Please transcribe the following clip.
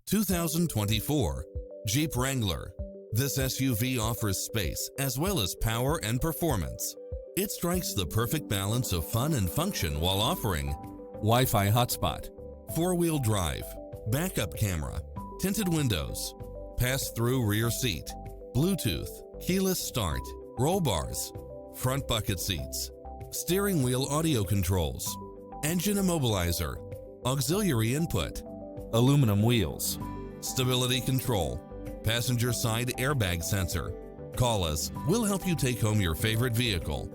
2024 Jeep Wrangler. This SUV offers space as well as power and performance. It strikes the perfect balance of fun and function while offering Wi-Fi hotspot, four-wheel drive, backup camera, tinted windows, pass-through rear seat, Bluetooth, keyless start, roll bars, front bucket seats, steering wheel audio controls, engine immobilizer, auxiliary input, aluminum wheels, stability control, passenger side airbag sensor. Call us, we'll help you take home your favorite vehicle.